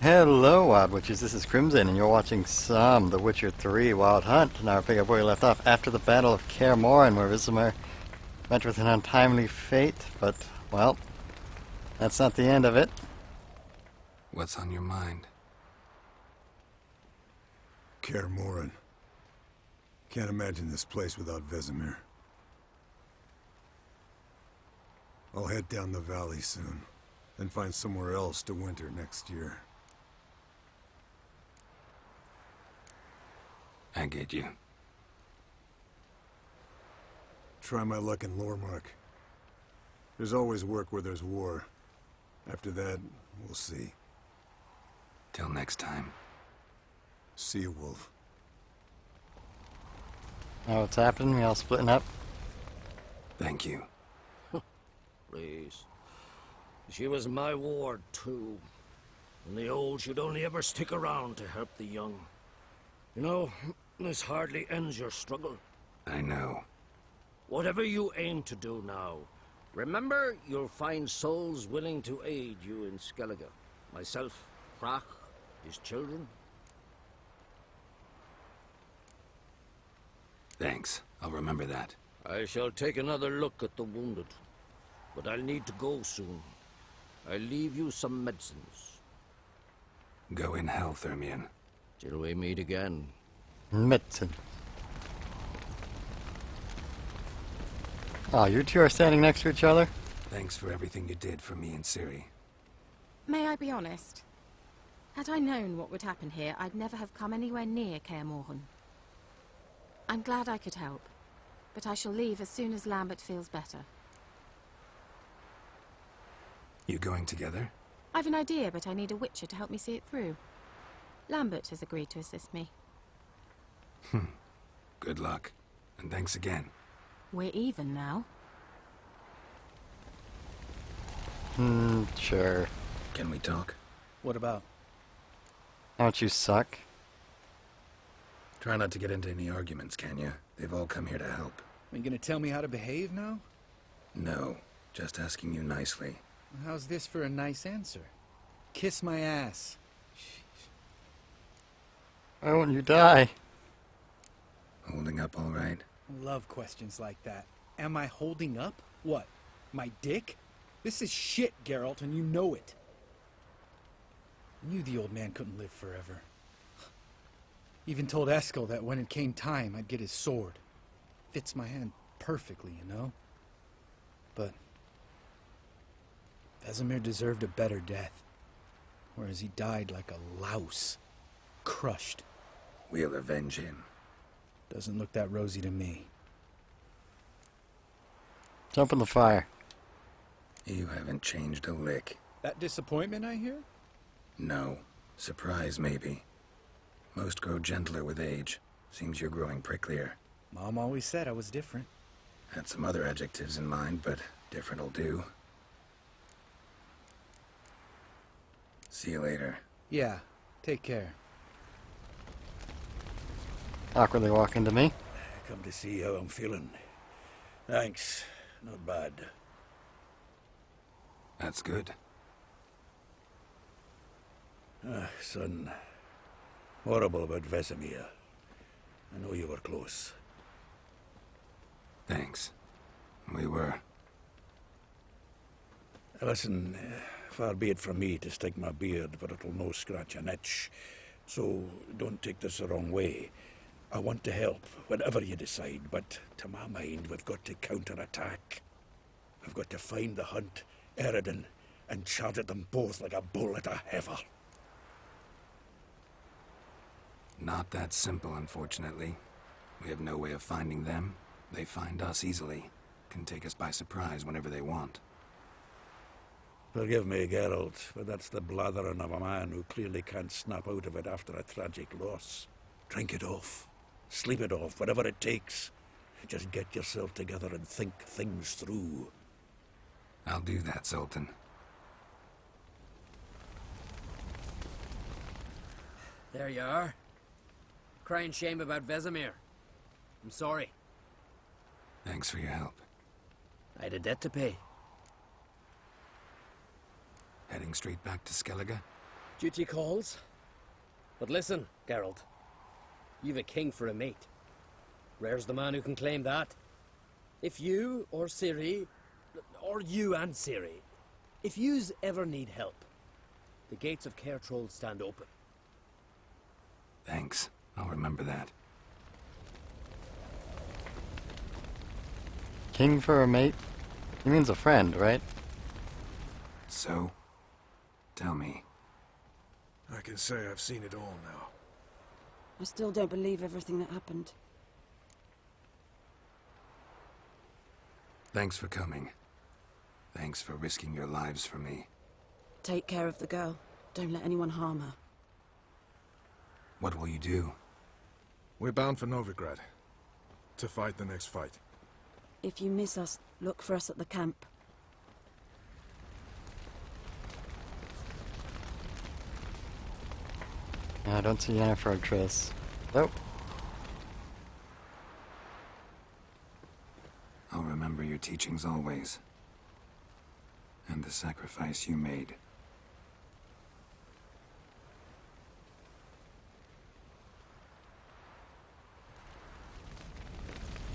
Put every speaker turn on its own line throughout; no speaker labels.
Hello, Wild Witches. This is Crimson, and you're watching some The Witcher 3 Wild Hunt. Now, pick up where we left off after the Battle of Kaer Morhen, where Vizimir met with an untimely fate, but, well, that's not the end of it.
What's on your mind?
Kaer Morhen. Can't imagine this place without Vizimir. I'll head down the valley soon, then find somewhere else to winter next year.
I get you.
Try my luck in Lormark. There's always work where there's war. After that, we'll see.
Till next time.
See you, Wolf.
Now what's happening? We all splitting up?
Thank you.
Please. She was my ward, too. And the old should only ever stick around to help the young. You know, this hardly ends your struggle.
I know.
Whatever you aim to do now, remember you'll find souls willing to aid you in Skellige. Myself, Krach, his children.
Thanks. I'll remember that.
I shall take another look at the wounded. But I'll need to go soon. I'll leave you some medicines.
Go in hell, Thermian.
Till we meet again.
Medicine. Oh, you two are standing next to each other?
Thanks for everything you did for me and Ciri.
May I be honest? Had I known what would happen here, I'd never have come anywhere near Kaer Morhen. I'm glad I could help, but I shall leave as soon as Lambert feels better.
You going together?
I've an idea, but I need a witcher to help me see it through. Lambert has agreed to assist me.
Good luck. And thanks again.
We're even now.
Sure.
Can we talk?
What about?
Don't you suck?
Try not to get into any arguments, can you? They've all come here to help.
Are you gonna tell me how to behave now?
No. Just asking you nicely.
How's this for a nice answer? Kiss my ass.
Why won't you die?
Holding up all right?
I love questions like that. Am I holding up? What? My dick? This is shit, Geralt, and you know it. I knew the old man couldn't live forever. Even told Eskel that when it came time, I'd get his sword. Fits my hand perfectly, you know? But Vesemir deserved a better death, whereas he died like a louse, crushed.
We'll avenge him.
Doesn't look that rosy to me.
Jump in the fire.
You haven't changed a lick.
That disappointment I hear?
No. Surprise, maybe. Most grow gentler with age. Seems you're growing pricklier.
Mom always said I was different.
Had some other adjectives in mind, but different'll do. See you later.
Yeah, take care.
Awkwardly walk into me.
Come to see how I'm feeling. Thanks. Not bad.
That's good.
Son. Horrible about Vesemir. I know you were close.
Thanks. We were.
Listen, far be it from me to stick my beard, but it'll no scratch an itch. So don't take this the wrong way. I want to help, whatever you decide, but to my mind, we've got to counterattack. We've got to find the Hunt, Eredin, and charge at them both like a bull at a heifer.
Not that simple, unfortunately. We have no way of finding them. They find us easily. Can take us by surprise whenever they want.
Forgive me, Geralt, but that's the blathering of a man who clearly can't snap out of it after a tragic loss. Drink it off. Sleep it off, whatever it takes. Just get yourself together and think things through.
I'll do that, Sultan.
There you are. Crying shame about Vesemir. I'm sorry.
Thanks for your help.
I had a debt to pay.
Heading straight back to Skellige?
Duty calls. But listen, Geralt. You've a king for a mate. Rare's the man who can claim that. If you or Ciri, or you and Ciri, if yous ever need help, the gates of Caer Troll stand open.
Thanks. I'll remember that.
King for a mate? He means a friend, right?
So, tell me.
I can say I've seen it all now.
I still don't believe everything that happened.
Thanks for coming. Thanks for risking your lives for me.
Take care of the girl. Don't let anyone harm her.
What will you do?
We're bound for Novigrad. To fight the next fight.
If you miss us, look for us at the camp.
I don't see Yennefer or Triss. Nope.
I'll remember your teachings always. And the sacrifice you made.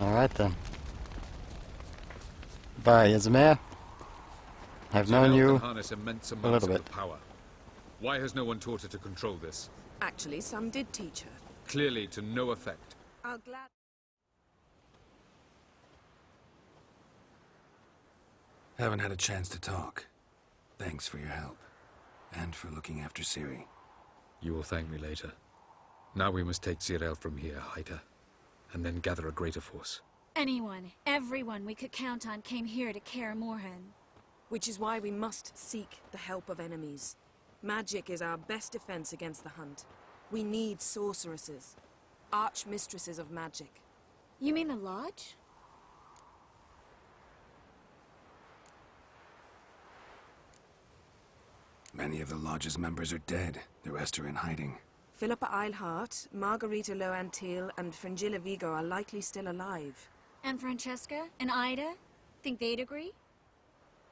Alright then. Bye, Ismir. I've known
Zerel
you
can harness immense
little
amounts
bit.
of power. Why has no one taught her to control this?
Actually, some did teach her.
Clearly to no effect.
I'll glad...
Haven't had a chance to talk. Thanks for your help. And for looking after Ciri.
You will thank me later. Now we must take Zerel from here, hide her, and then gather a greater force.
Anyone, everyone we could count on came here to Kaer Morhen.
Which is why we must seek the help of enemies. Magic is our best defense against the hunt. We need sorceresses. Archmistresses of magic.
You mean the Lodge?
Many of the Lodge's members are dead. The rest are in hiding.
Philippa Eilhart, Margarita Loantil, and Fringilla Vigo are likely still alive.
And Francesca? And Ida? Think they'd agree?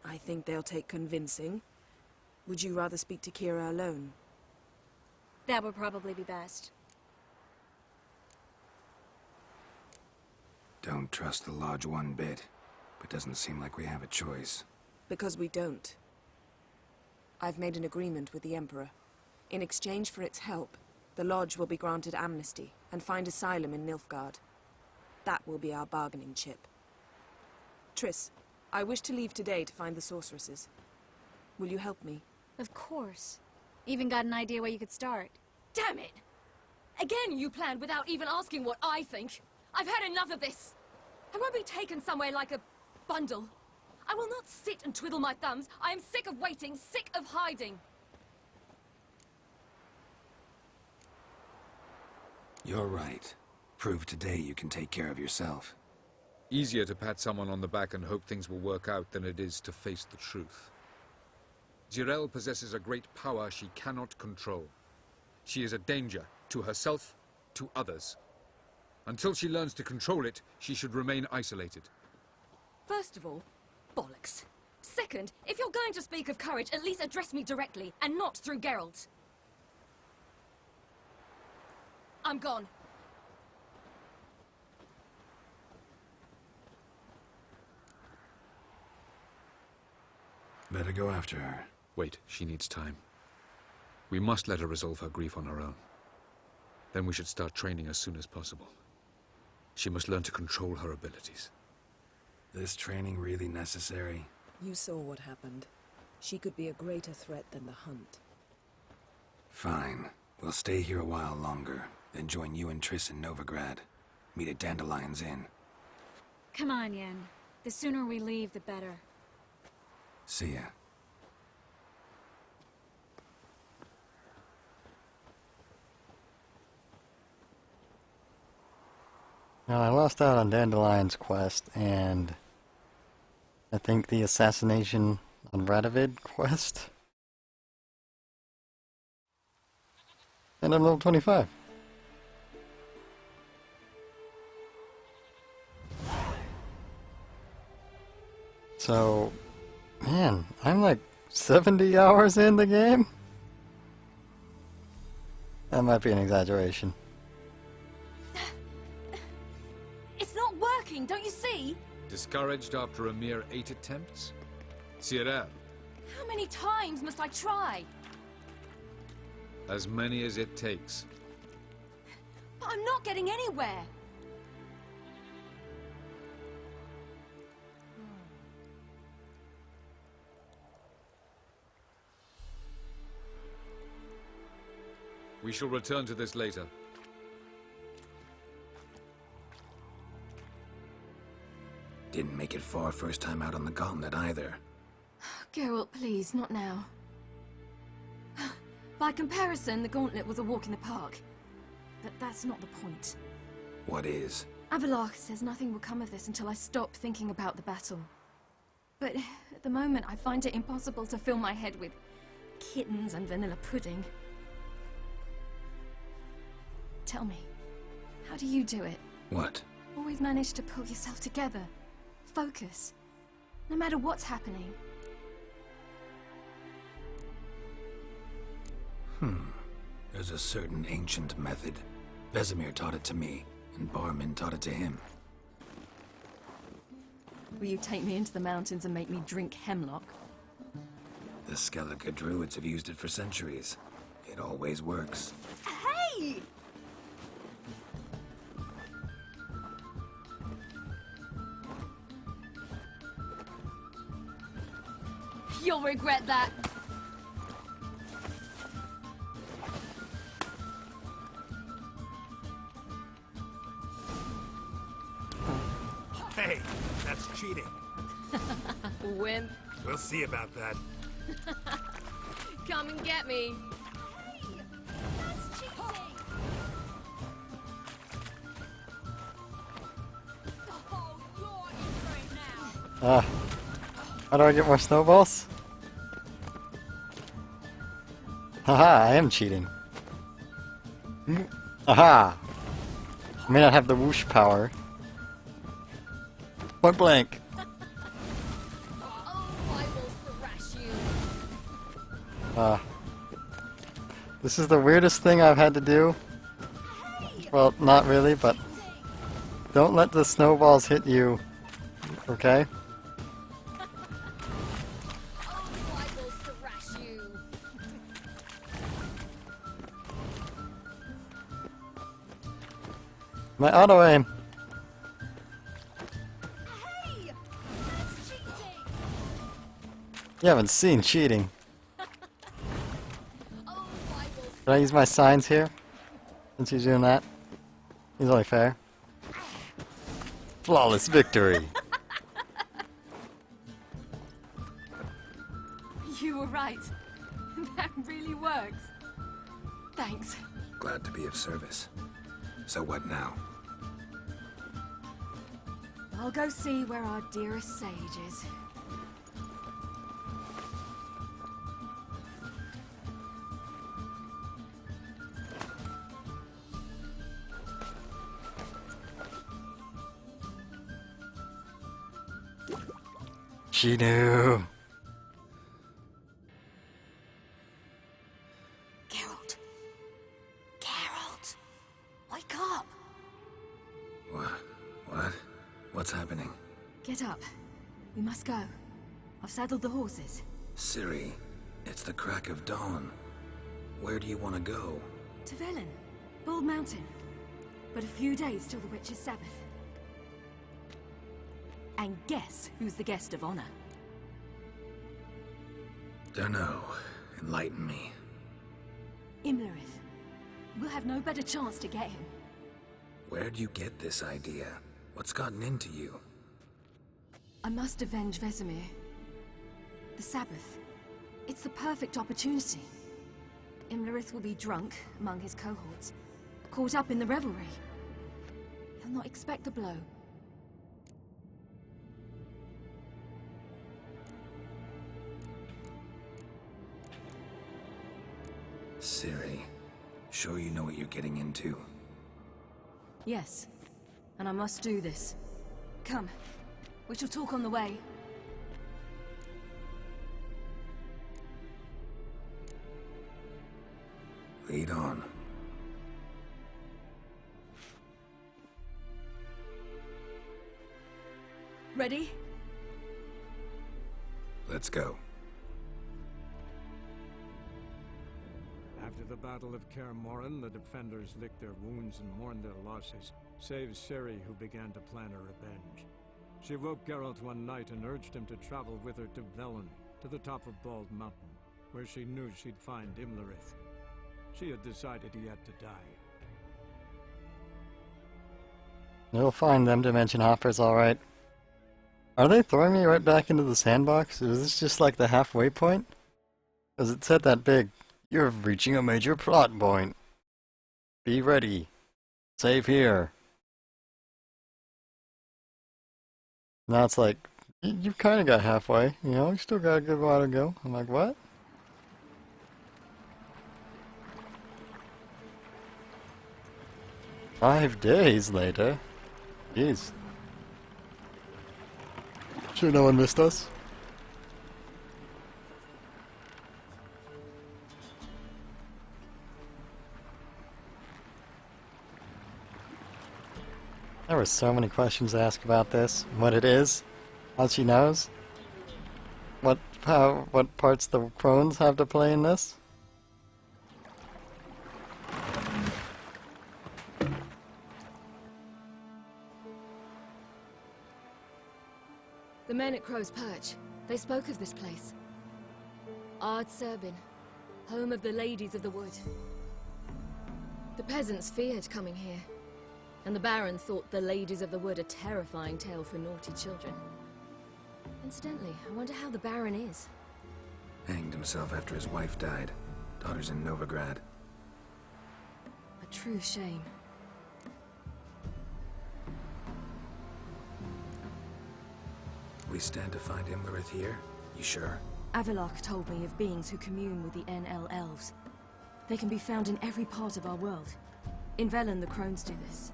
I think they'll take convincing. Would you rather speak to Kira alone?
That would probably be best.
Don't trust the Lodge one bit. But doesn't seem like we have a choice.
Because we don't. I've made an agreement with the Emperor. In exchange for its help, the Lodge will be granted amnesty and find asylum in Nilfgaard. That will be our bargaining chip. Triss, I wish to leave today to find the sorceresses. Will you help me?
Of course. Even got an idea where you could start.
Damn it! Again you planned without even asking what I think. I've had enough of this. I won't be taken somewhere like a bundle. I will not sit and twiddle my thumbs. I am sick of waiting, sick of hiding.
You're right. Prove today you can take care of yourself.
Easier to pat someone on the back and hope things will work out than it is to face the truth. Zerel possesses a great power she cannot control. She is a danger to herself, to others. Until she learns to control it, she should remain isolated.
First of all, bollocks. Second, if you're going to speak of courage, at least address me directly, and not through Geralt. I'm gone.
Better go after her.
Wait, she needs time. We must let her resolve her grief on her own. Then we should start training as soon as possible. She must learn to control her abilities.
This training really necessary?
You saw what happened. She could be a greater threat than the hunt.
Fine. We'll stay here a while longer, then join you and Triss in Novigrad. Meet at Dandelion's Inn.
Come on, Yen. The sooner we leave, the better.
See ya.
Now, I lost out on Dandelion's quest, and I think the assassination on Radovid quest. And I'm level 25. So, man, I'm like 70 hours in the game? That might be an exaggeration.
It's not working, don't you see?
Discouraged after a mere 8 attempts? Stirke,
How many times must I try?
as many as it takes.
But I'm not getting anywhere.
We shall return to this later.
Didn't make it far first time out on the gauntlet either.
Geralt, please, not now. By comparison, the gauntlet was a walk in the park. But that's not the point.
What is?
Avalok says nothing will come of this until I stop thinking about the battle. But at the moment, I find it impossible to fill my head with kittens and vanilla pudding. Tell me, how do you do it?
What?
Always manage to pull yourself together. Focus. No matter what's happening.
There's a certain ancient method. Vesemir taught it to me, and Barman taught it to him.
Will you take me into the mountains and make me drink hemlock?
The Skellige druids have used it for centuries. It always works.
Hey! You'll regret that.
Hey, that's cheating.
Wimp.
We'll see about that.
Come and get me.
Hey! That's cheating! Oh, you're in for it now.
How do I get more snowballs? Haha, I am cheating. Aha! I may not have the whoosh power. Point blank.
Oh, I will thrash you.
This is the weirdest thing I've had to do. Well, not really, but don't let the snowballs hit you. Okay?
Oh, I will thrash you.
My auto aim.
Hey! That's cheating!
You haven't seen cheating.
Oh, I will.
Can I use my signs here? Since he's doing that? He's only fair. Flawless victory.
You were right. That really works. Thanks.
Glad to be of service. So what now?
I'll go see where our dearest sage is.
She knew.
Geralt. Geralt. Wake up.
What? What's happening?
Get up. We must go. I've saddled the horses.
Ciri, it's the crack of dawn. Where do you want to go?
To Velen. Bald Mountain. But a few days till the Witch's Sabbath. And guess who's the guest of honor?
Dunno. Enlighten me.
Imlerith. We'll have no better chance to get him.
Where'd you get this idea? What's gotten into you?
I must avenge Vesemir. The Sabbath. It's the perfect opportunity. Imlerith will be drunk among his cohorts, caught up in the revelry. He'll not expect the blow.
Ciri, sure you know what you're getting into?
Yes, and I must do this. Come, we shall talk on the way.
Lead on.
Ready?
Let's go.
After the Battle of Kaer Morhen, the defenders licked their wounds and mourned their losses, save Ciri, who began to plan a revenge. She woke Geralt one night and urged him to travel with her to Velen, to the top of Bald Mountain, where she knew she'd find Imlerith. She had decided he had to die.
You'll find them, Dimension Hoppers, alright. Are they throwing me right back into the sandbox? Is this just like the halfway point? Because it said that big, "You're reaching a major plot point. Be ready. Save here." Now it's like, you've kind of got halfway, you know, you still got a good while to go. I'm like, what? "5 days later? Jeez. Sure no one missed us? There were so many questions to ask about this. What it is, how she knows, what parts the crones have to play in this.
The men at Crow's Perch, they spoke of this place. Ard Serbin, home of the Ladies of the Wood. The peasants feared coming here, and the Baron thought the Ladies of the Wood a terrifying tale for naughty children. Incidentally, I wonder how the Baron is.
Hanged himself after his wife died. Daughter's in Novigrad.
A true shame.
We stand to find Imlerith here? You sure?
Avalok told me of beings who commune with the NL elves. They can be found in every part of our world. In Velen, the crones do this.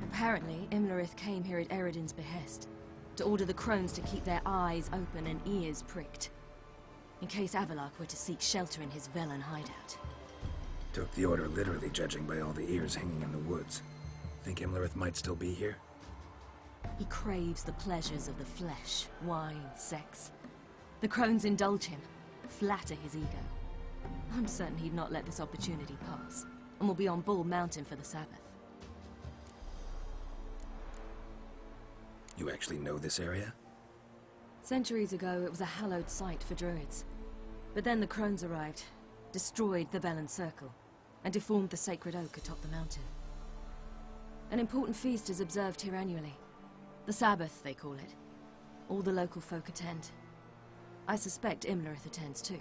Apparently, Imlerith came here at Eredin's behest, to order the crones to keep their eyes open and ears pricked, in case Avalok were to seek shelter in his Velen hideout.
Took the order literally, judging by all the ears hanging in the woods. Think Imlerith might still be here?
He craves the pleasures of the flesh, wine, sex. The crones indulge him, flatter his ego. I'm certain he'd not let this opportunity pass, and will be on Bull Mountain for the Sabbath.
You actually know this area?
Centuries ago, it was a hallowed site for druids. But then the crones arrived, destroyed the Velen Circle, and deformed the sacred oak atop the mountain. An important feast is observed here annually. The Sabbath, they call it. All the local folk attend. I suspect Imlerith attends too,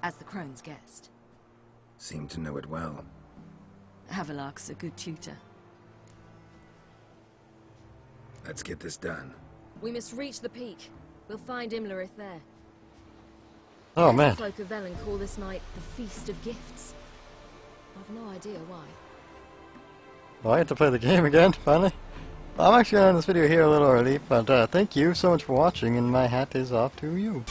as the crone's guest.
Seem to know it well.
Avalok's a good tutor.
Let's get this done.
We must reach the peak. We'll find Imlerith there.
Oh man.
The folk of Velen call this night the Feast of Gifts. I've no idea why.
Well, I get to play the game again, finally. I'm actually going to end this video here a little early, but thank you so much for watching, and my hat is off to you.